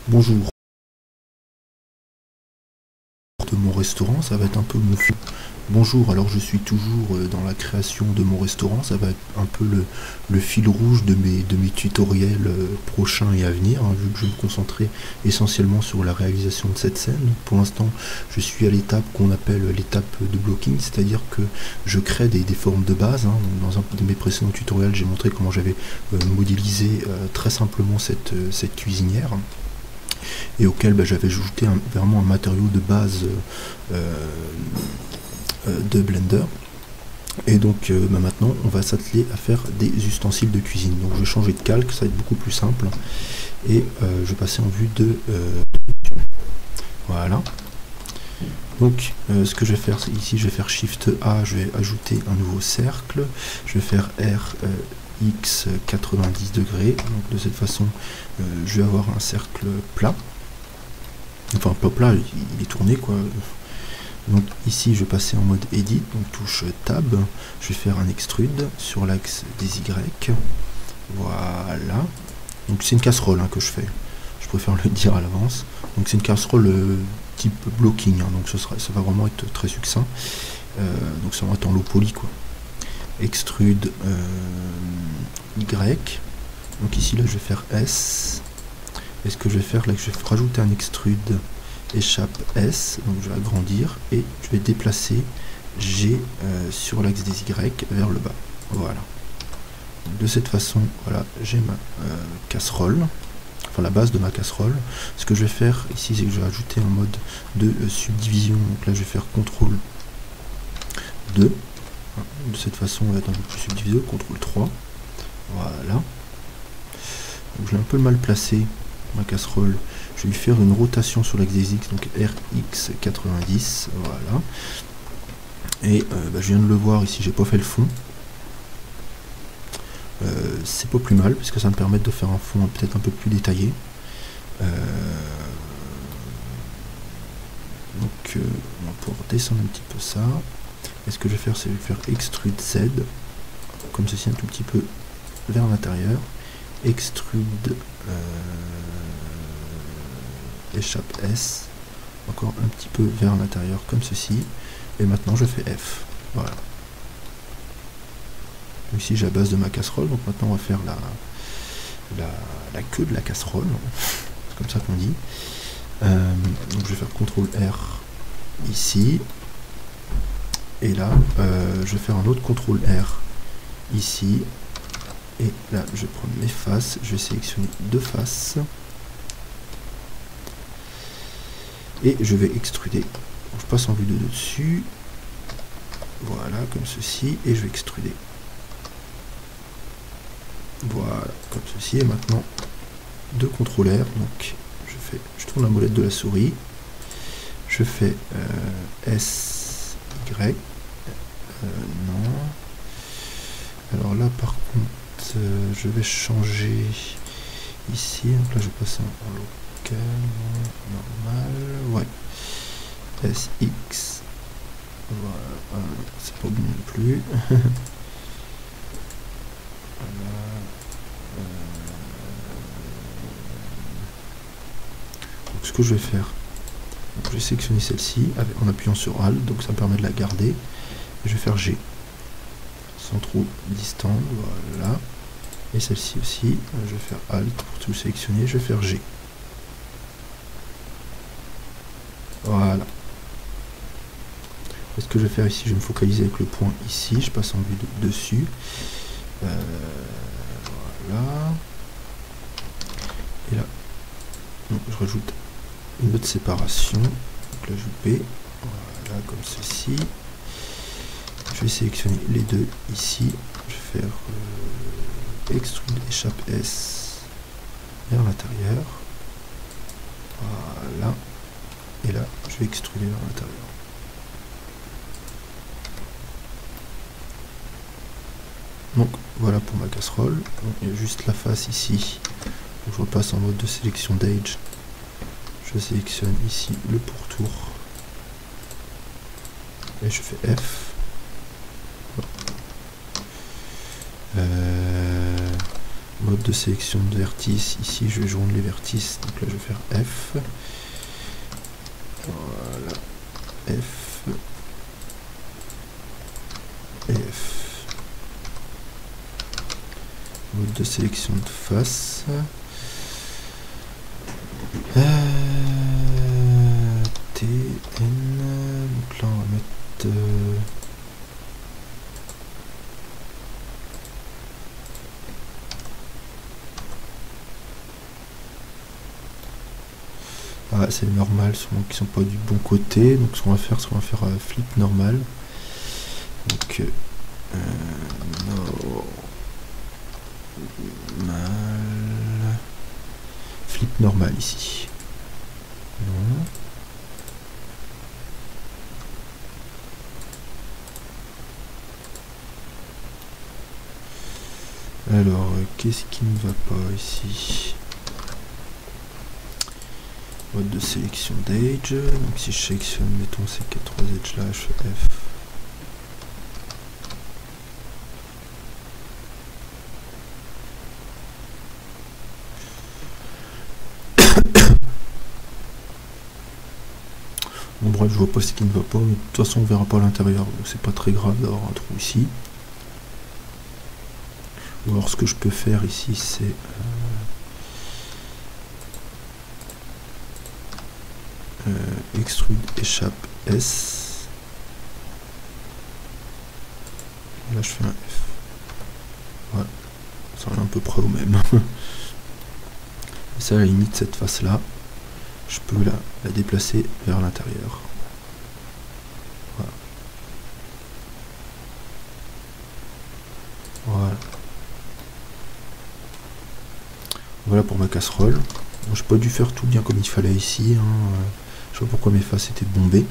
Bonjour de mon restaurant, ça va être un peu mon fil. Bonjour, alors je suis toujours dans la création de mon restaurant, ça va être un peu le fil rouge de mes tutoriels prochains et à venir, hein, vu que je vais me concentrer essentiellement sur la réalisation de cette scène. Pour l'instant, je suis à l'étape qu'on appelle l'étape de blocking, c'est-à-dire que je crée des formes de base. Hein. Dans un de mes précédents tutoriels, j'ai montré comment j'avais modélisé très simplement cette cuisinière, et auquel j'avais ajouté vraiment un matériau de base de Blender. Et donc maintenant on va s'atteler à faire des ustensiles de cuisine. Donc je vais changer de calque, ça va être beaucoup plus simple, et je vais passer en vue de voilà. Donc ce que je vais faire, c'est ici je vais faire Shift A, je vais ajouter un nouveau cercle, je vais faire R X 90 degrés. Donc de cette façon je vais avoir un cercle plat, enfin pas plat, il est tourné quoi. Donc ici je vais passer en mode edit, donc touche tab, je vais faire un extrude sur l'axe des Y, voilà. Donc c'est une casserole hein, que je fais, je préfère le dire à l'avance. Donc c'est une casserole type blocking, hein, donc ça va vraiment être très succinct. Donc ça va être en low poly quoi. Extrude Y, donc ici là je vais faire S, et ce que je vais faire là, je vais rajouter un extrude échappe S, donc je vais agrandir et je vais déplacer G sur l'axe des Y vers le bas. Voilà. Donc de cette façon, voilà, j'ai ma casserole, enfin la base de ma casserole. Ce que je vais faire ici, c'est que je vais ajouter un mode de subdivision. Donc là, je vais faire CTRL 2. De cette façon, on va être un peu plus subdivisé. CTRL 3. Voilà. Donc je l'ai un peu mal placé, ma casserole. Je vais lui faire une rotation sur l'axe des X, donc RX 90, voilà. Et je viens de le voir ici, j'ai pas fait le fond. C'est pas plus mal, puisque ça me permet de faire un fond peut-être un peu plus détaillé. Donc on va pouvoir descendre un petit peu ça. Et ce que je vais faire, c'est faire extrude Z, comme ceci, un tout petit peu vers l'intérieur. Extrude échappe S, encore un petit peu vers l'intérieur comme ceci, et maintenant je fais F, voilà. Donc ici j'ai la base de ma casserole, donc maintenant on va faire la queue de la casserole, c'est comme ça qu'on dit. Donc je vais faire CTRL R ici, et là je vais faire un autre CTRL R ici, et là je vais prendre mes faces, je vais sélectionner deux faces, et je vais extruder. Donc, je passe en vue de dessus, voilà, comme ceci, et je vais extruder. Voilà, comme ceci, et maintenant, deux contrôleurs, donc je tourne la molette de la souris, je fais S, Y, non. Alors là, par contre, je vais changer ici, donc là je passe en local, normal, ouais, SX, voilà, c'est pas bon non plus. Voilà. Donc ce que je vais faire, je vais sélectionner celle-ci en appuyant sur Alt, donc ça me permet de la garder, et je vais faire G, sans trop distendre, voilà. Et celle-ci aussi, je vais faire Alt pour tout sélectionner, je vais faire G. Voilà. Et ce que je vais faire ici, je vais me focaliser avec le point ici, je passe en vue dessus. Voilà. Et là, donc, je rajoute une autre séparation. Donc là, je vais, voilà, comme ceci. Je vais sélectionner les deux ici. Je vais faire extrude échappe S vers l'intérieur. Voilà. Et là, je vais extruder vers l'intérieur. Donc voilà pour ma casserole. Donc, il y a juste la face ici. Donc, je repasse en mode de sélection d'Age. Je sélectionne ici le pourtour. Et je fais F. Mode de sélection de vertices, ici je vais joindre les vertices, donc là je vais faire F. Voilà, F. Et F. Mode de sélection de face. T, N. Donc là on va mettre... Ah, c'est normal, souvent qui sont pas du bon côté. Donc ce qu'on va faire, flip normal. Donc normal, flip normal ici. Non. Alors, qu'est-ce qui ne va pas ici? Mode de sélection d'edge. Donc si je sélectionne, mettons ces 3 edges là, je fais F. Bon bref, je vois pas ce qui ne va pas, mais de toute façon on verra pas à l'intérieur, donc c'est pas très grave d'avoir un trou ici. Ou alors ce que je peux faire ici, c'est extrude échappe S. Et là je fais un F. Voilà, ça en est à peu près au même. Et ça, à la limite, cette face là, je peux la déplacer vers l'intérieur. Voilà. Voilà. Voilà pour ma casserole. J'ai pas dû faire tout bien comme il fallait ici. Je sais pas pourquoi mes faces étaient bombées.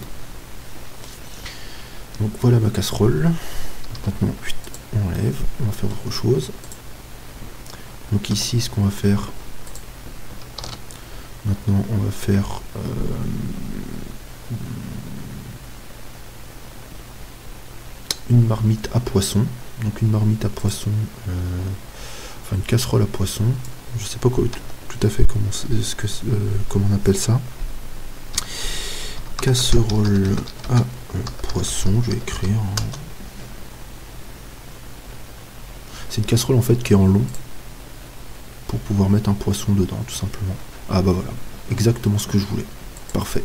Donc voilà ma casserole. Maintenant, on enlève. On va faire autre chose. Donc ici, ce qu'on va faire... Maintenant, on va faire... une marmite à poisson. Donc une marmite à poisson... enfin, une casserole à poisson. Je sais pas quoi, tout à fait comment on appelle ça. Casserole à poisson, je vais écrire. C'est une casserole en fait qui est en long pour pouvoir mettre un poisson dedans, tout simplement. Ah bah voilà, exactement ce que je voulais. Parfait.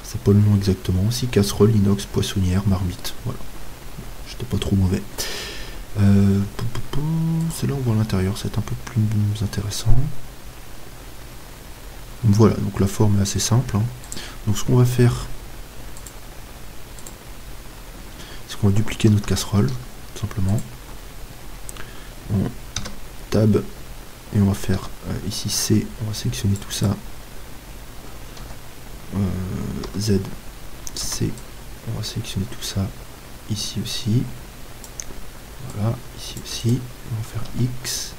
C'est pas le nom exactement. Aussi casserole, inox, poissonnière, marmite. Voilà. J'étais pas trop mauvais. C'est là où on voit l'intérieur, c'est un peu plus intéressant. Voilà, donc la forme est assez simple. Donc ce qu'on va faire, c'est qu'on va dupliquer notre casserole, tout simplement. On tab et on va faire ici C, on va sélectionner tout ça. Z, C, on va sélectionner tout ça ici aussi. Voilà, ici aussi. On va faire X,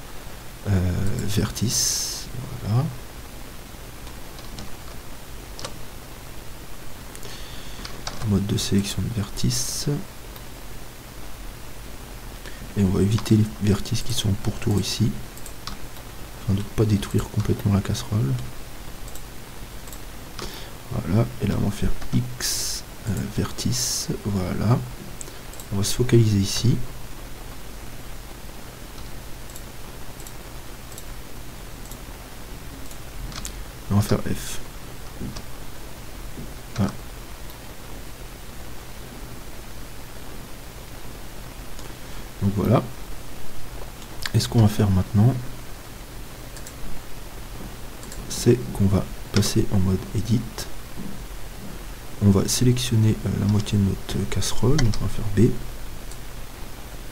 vertice, voilà. Mode de sélection de vertice. Et on va éviter les vertices qui sont en pourtour ici, afin de ne pas détruire complètement la casserole. Voilà, et là on va faire X, vertice, voilà. On va se focaliser ici. Et on va faire F. Voilà. Donc voilà. Et ce qu'on va faire maintenant, c'est qu'on va passer en mode Edit. On va sélectionner la moitié de notre casserole, donc on va faire B.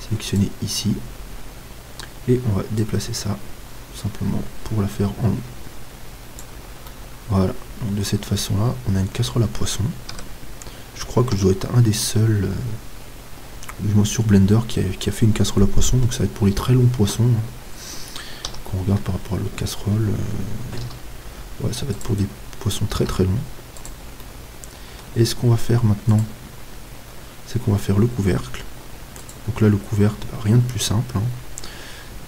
Sélectionner ici. Et on va déplacer ça, simplement, pour la faire en haut. Voilà. Donc de cette façon-là, on a une casserole à poisson. Je crois que je dois être un des seuls... sur Blender qui a fait une casserole à poisson, donc ça va être pour les très longs poissons. Quand on regarde par rapport à l'autre casserole, ouais, ça va être pour des poissons très très longs. Et ce qu'on va faire maintenant, c'est qu'on va faire le couvercle. Donc là, le couvercle, rien de plus simple.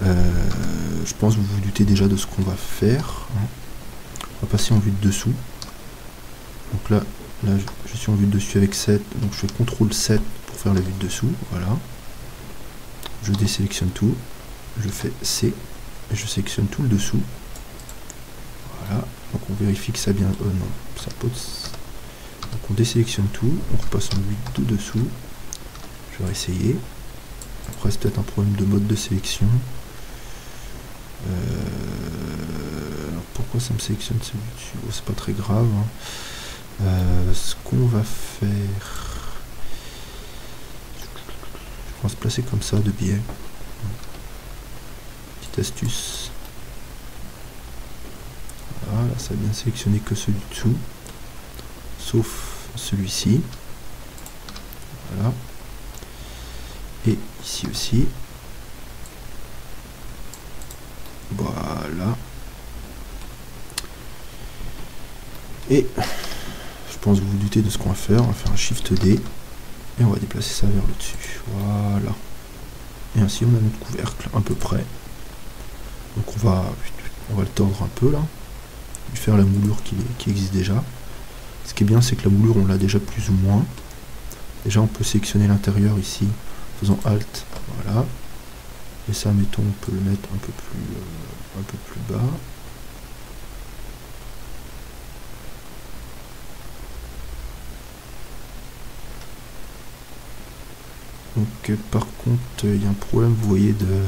Je pense que vous vous doutez déjà de ce qu'on va faire. On va passer en vue de dessous. Donc là je suis en vue de dessus avec 7, donc je fais CTRL 7 pour faire la vue de dessous, voilà. Je désélectionne tout, je fais C, et je sélectionne tout le dessous. Voilà, donc on vérifie que ça bien... non, ça pose... Donc on désélectionne tout, on repasse en vue de dessous. Je vais essayer. Après c'est peut-être un problème de mode de sélection. Alors pourquoi ça me sélectionne celui dessus? Oh, c'est pas très grave, hein. Ce qu'on va faire, on va se placer comme ça de biais. Petite astuce. Voilà, ça a bien sélectionné que celui dessous, sauf celui-ci. Voilà. Et ici aussi. Voilà. Et je pense que vous vous doutez de ce qu'on va faire. On va faire un Shift D et on va déplacer ça vers le dessus. Voilà. Et ainsi on a notre couvercle à peu près. Donc on va le tordre un peu là, lui faire la moulure qui existe déjà. Ce qui est bien, c'est que la moulure on l'a déjà plus ou moins. Déjà on peut sélectionner l'intérieur ici, en faisant Alt, voilà. Et ça, mettons, on peut le mettre un peu plus bas. Donc par contre il y a un problème, vous voyez, de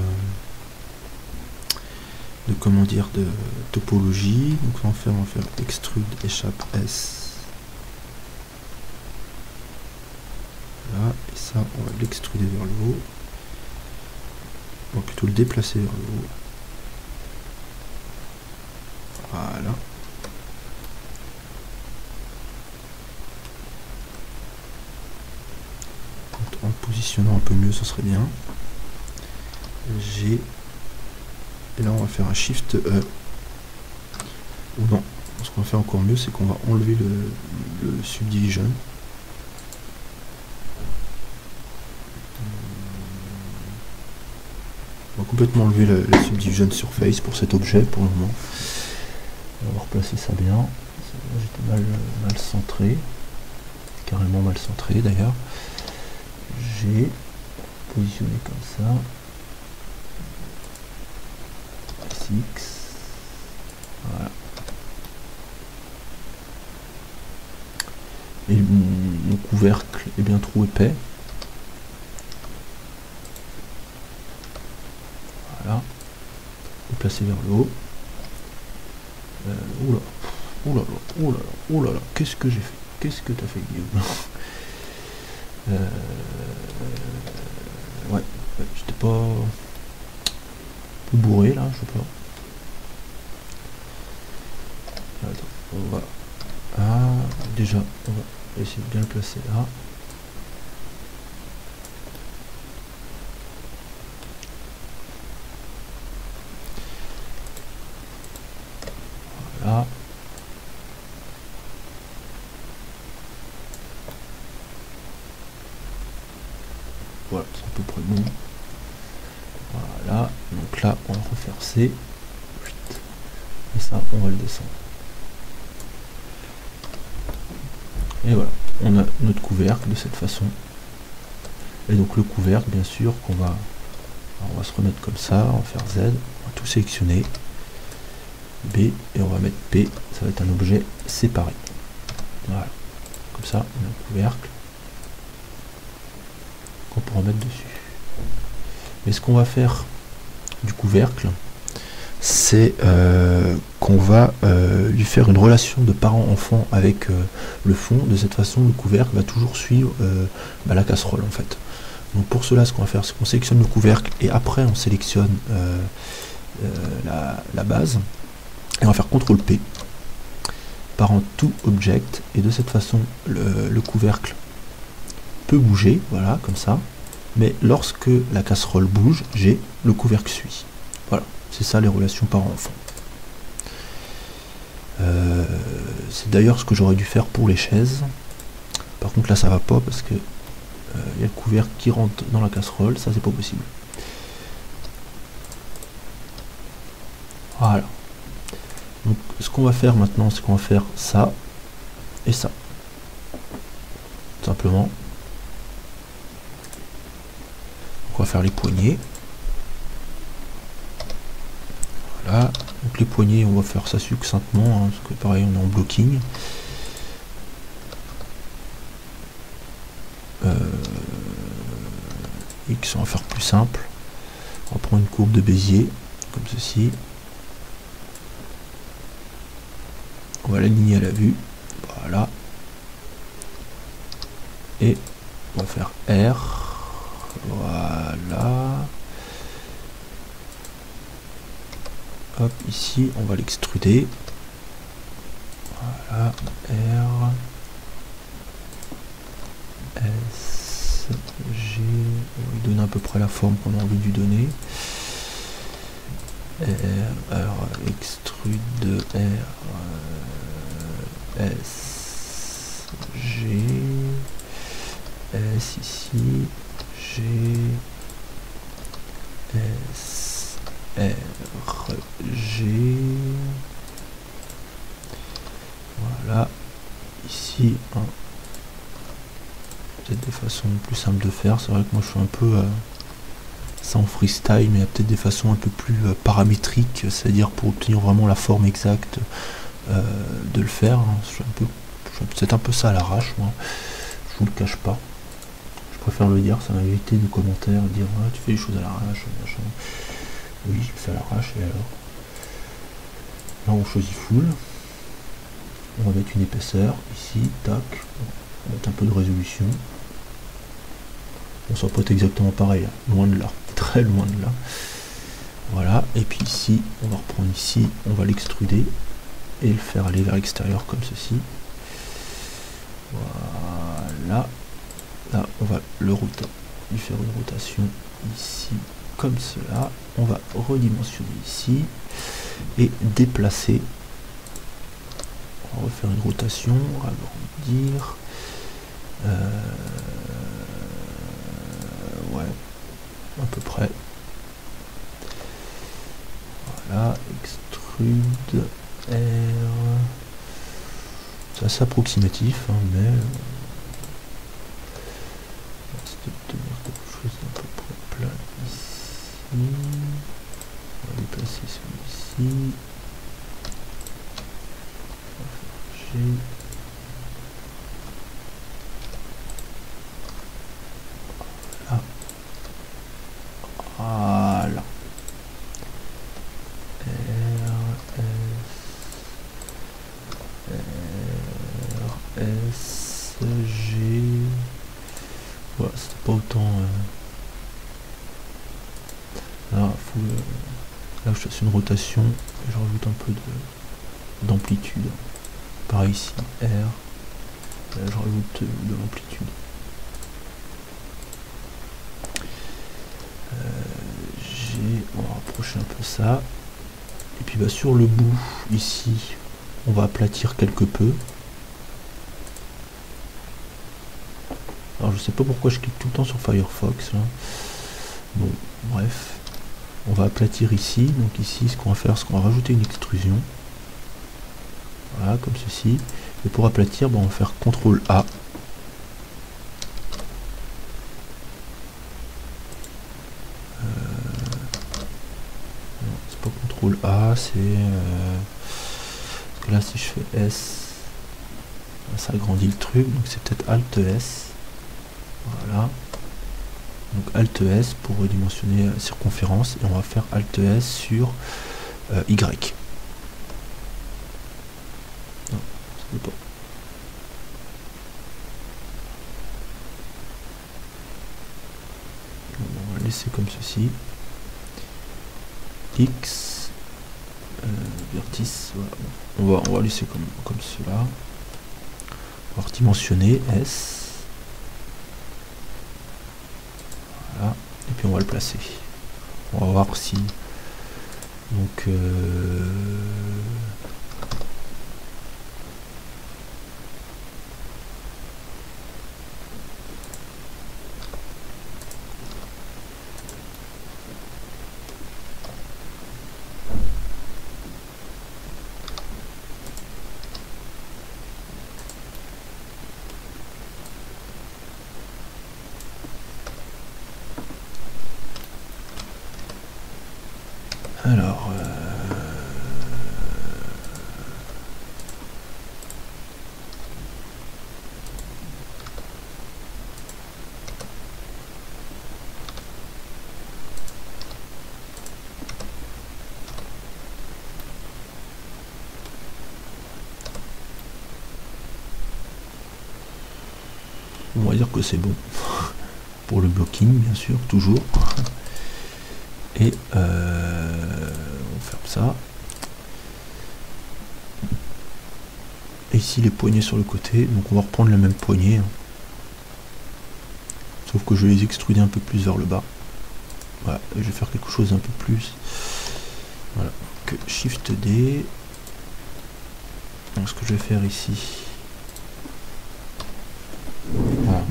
comment dire, de topologie. Donc on va faire extrude échappe S. Là, et ça on va l'extruder vers le haut. On va plutôt le déplacer vers le haut. Voilà. En positionnant un peu mieux, ce serait bien. G. Et là, on va faire un Shift E. Ou non, ce qu'on va faire encore mieux, c'est qu'on va enlever le subdivision. On va complètement enlever la subdivision surface pour cet objet pour le moment. On va replacer ça bien. J'étais mal centré. Carrément mal centré d'ailleurs. J'ai positionné comme ça. X. Voilà. Et mon couvercle est bien trop épais. Voilà. Déplacer vers le haut. Oula, qu'est-ce que j'ai fait? Qu'est-ce que t'as fait, Guillaume? Ouais, j'étais pas un peu bourré là, je sais pas. Attends, on va... Ah, déjà, on va essayer de bien le placer là. Voilà. Voilà, c'est à peu près bon. Voilà, donc là, on va refaire C. Et ça, on va le descendre. Et voilà, on a notre couvercle de cette façon. Et donc le couvercle, bien sûr, qu'on va... Alors on va se remettre comme ça, on va faire Z, on va tout sélectionner. B, et on va mettre P, ça va être un objet séparé. Voilà, comme ça, on a un couvercle qu'on pourra mettre dessus. Mais ce qu'on va faire du couvercle, c'est qu'on va lui faire une relation de parent-enfant avec le fond. De cette façon, le couvercle va toujours suivre la casserole en fait. Donc pour cela, ce qu'on va faire, c'est qu'on sélectionne le couvercle et après on sélectionne la base. Et on va faire CTRL P, parent to object, et de cette façon, le couvercle peut bouger, voilà, comme ça. Mais lorsque la casserole bouge, le couvercle suit. Voilà, c'est ça les relations parent-enfant. C'est d'ailleurs ce que j'aurais dû faire pour les chaises. Par contre là ça va pas parce que il y a le couvercle qui rentre dans la casserole, ça c'est pas possible. ce qu'on va faire maintenant, c'est qu'on va faire ça et ça. Tout simplement. On va faire les poignées. Voilà. Donc les poignées, on va faire ça succinctement, hein, parce que pareil, on est en blocking. X, on va faire plus simple. On va prendre une courbe de Bézier, comme ceci. On va l'aligner à la vue. Voilà. Et on va faire R. Voilà. Hop, ici, on va l'extruder. Voilà. R. S. G. On va lui donner à peu près la forme qu'on a envie de lui donner. R. Extrude. R. S. G. S ici. G. S. R. G. Voilà. Ici, hein. Peut-être des façons plus simples de faire. C'est vrai que moi je suis un peu ça en freestyle, mais il y a peut-être des façons un peu plus paramétriques, c'est-à-dire pour obtenir vraiment la forme exacte de le faire. Hein. C'est un peu ça à l'arrache, moi. Je vous le cache pas. Je préfère le dire, ça m'a évité des commentaires, dire ah, tu fais les choses à l'arrache, machin. Oui, je fais à l'arrache, et alors là on choisit full. On va mettre une épaisseur ici, tac. On va mettre un peu de résolution. On ne soit pas exactement pareil, hein. Loin de là, très loin de là. Voilà, et puis ici, on va reprendre ici, on va l'extruder et le faire aller vers l'extérieur comme ceci. Voilà. Là, on va lui faire une rotation ici, comme cela. On va redimensionner ici et déplacer. On va refaire une rotation, agrandir. Ouais, à peu près. Voilà, extrude R. C'est assez approximatif, hein, mais c'est d'obtenir quelque chose d'un peu près plat ici. On va déplacer celui-ci. On va faire G. Voilà. S, G. Voilà, c'était pas autant. Là, là, je fasse une rotation et je rajoute un peu d'amplitude. Pareil ici, R. Là, je rajoute de l'amplitude. On va rapprocher un peu ça. Et puis bah, sur le bout, ici, on va aplatir quelque peu. Alors je sais pas pourquoi je clique tout le temps sur Firefox là. Bon, bref. On va aplatir ici. Donc ici, ce qu'on va faire, c'est qu'on va rajouter une extrusion. Voilà, comme ceci. Et pour aplatir, bah, on va faire CTRL A. C'est pas CTRL A, c'est... parce que là, si je fais S, ça agrandit le truc. Donc c'est peut-être Alt S. Voilà. Donc Alt S pour redimensionner la circonférence. Et on va faire Alt S sur Y. Non, ça veut pas. On va laisser comme ceci. X. Vertice. Voilà. On va laisser comme cela. On va redimensionner S. Voilà. Et puis on va le placer. On va voir si... Donc... Alors, on va dire que c'est bon pour le blocking, bien sûr, toujours. Et on ferme ça. Et ici les poignées sur le côté, donc on va reprendre la même poignée, hein. Sauf que je vais les extruder un peu plus vers le bas. Voilà, je vais faire quelque chose un peu plus. Voilà, que Shift D. Donc ce que je vais faire ici. Voilà.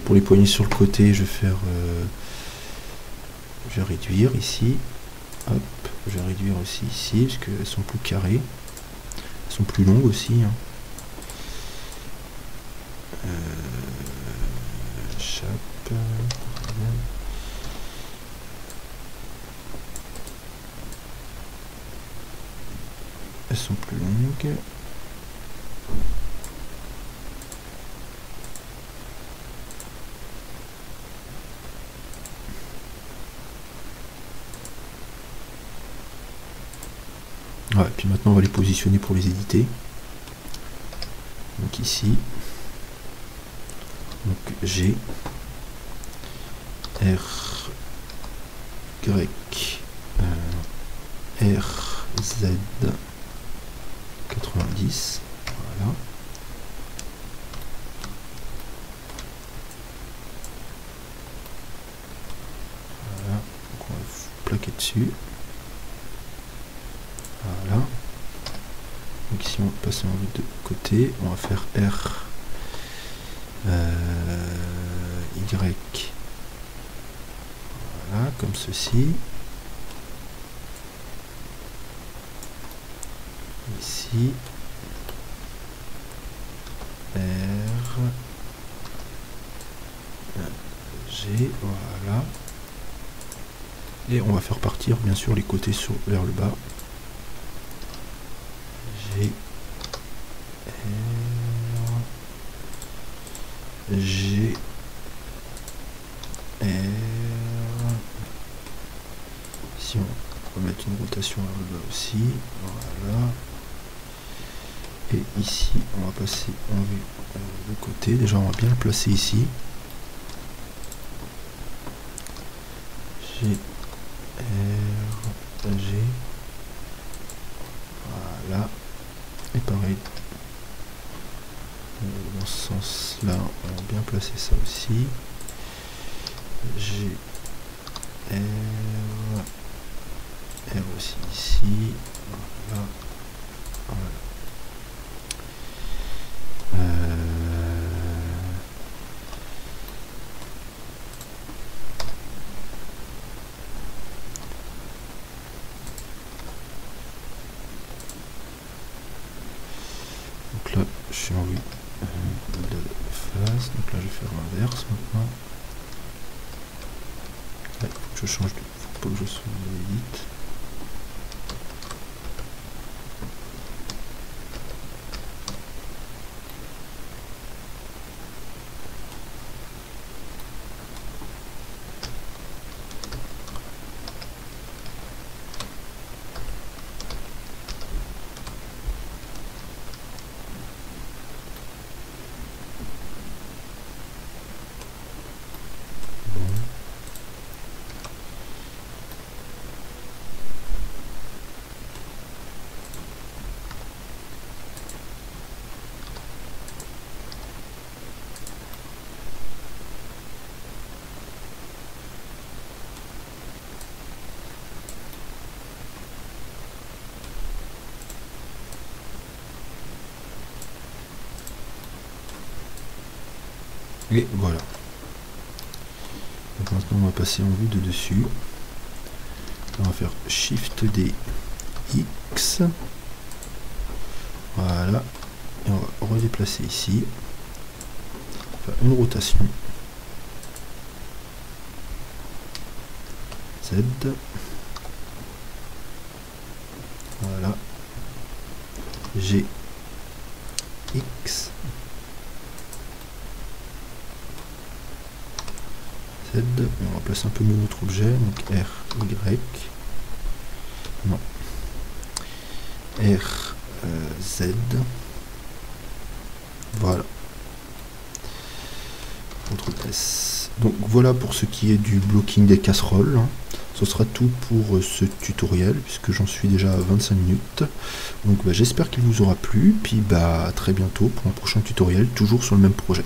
Pour les poignées sur le côté, je vais faire. Je vais réduire ici. Hop, je vais réduire aussi ici, parce qu'elles sont plus carrées. Elles sont plus longues aussi, hein. Chape. Elles sont plus longues. Ouais, puis maintenant on va les positionner pour les éditer. Donc ici, donc G, R, Y, R, Z, 90, voilà. Voilà, donc on va plaquer dessus. Voilà. Donc ici on va passer en vue de côté, on va faire R, Y, voilà, comme ceci. Ici, R, G, voilà. Et on va faire partir bien sûr les côtés vers le bas. G, R, G, R. Ici on va mettre une rotation vers le bas aussi. Voilà. Et ici on va passer en vue de côté. Déjà on va bien le placer ici. G, R, G. Voilà. Et pareil, dans ce sens là on va bien placer ça aussi. G, R, R aussi ici. Voilà. Voilà. Donc là je suis en vue de face, donc là je vais faire l'inverse maintenant. Il faut que je change de. Faut pas que je sois vite. Et voilà. Donc maintenant on va passer en vue de dessus. On va faire Shift D, X. Voilà. Et on va redéplacer ici. Faire une rotation. Z. G, X, Z, on remplace un peu mieux notre objet, donc R, Y, non, R, Z, voilà, CTRL S. Donc voilà pour ce qui est du blocking des casseroles. Ce sera tout pour ce tutoriel, puisque j'en suis déjà à 25 minutes. Donc j'espère qu'il vous aura plu, puis à très bientôt pour un prochain tutoriel, toujours sur le même projet.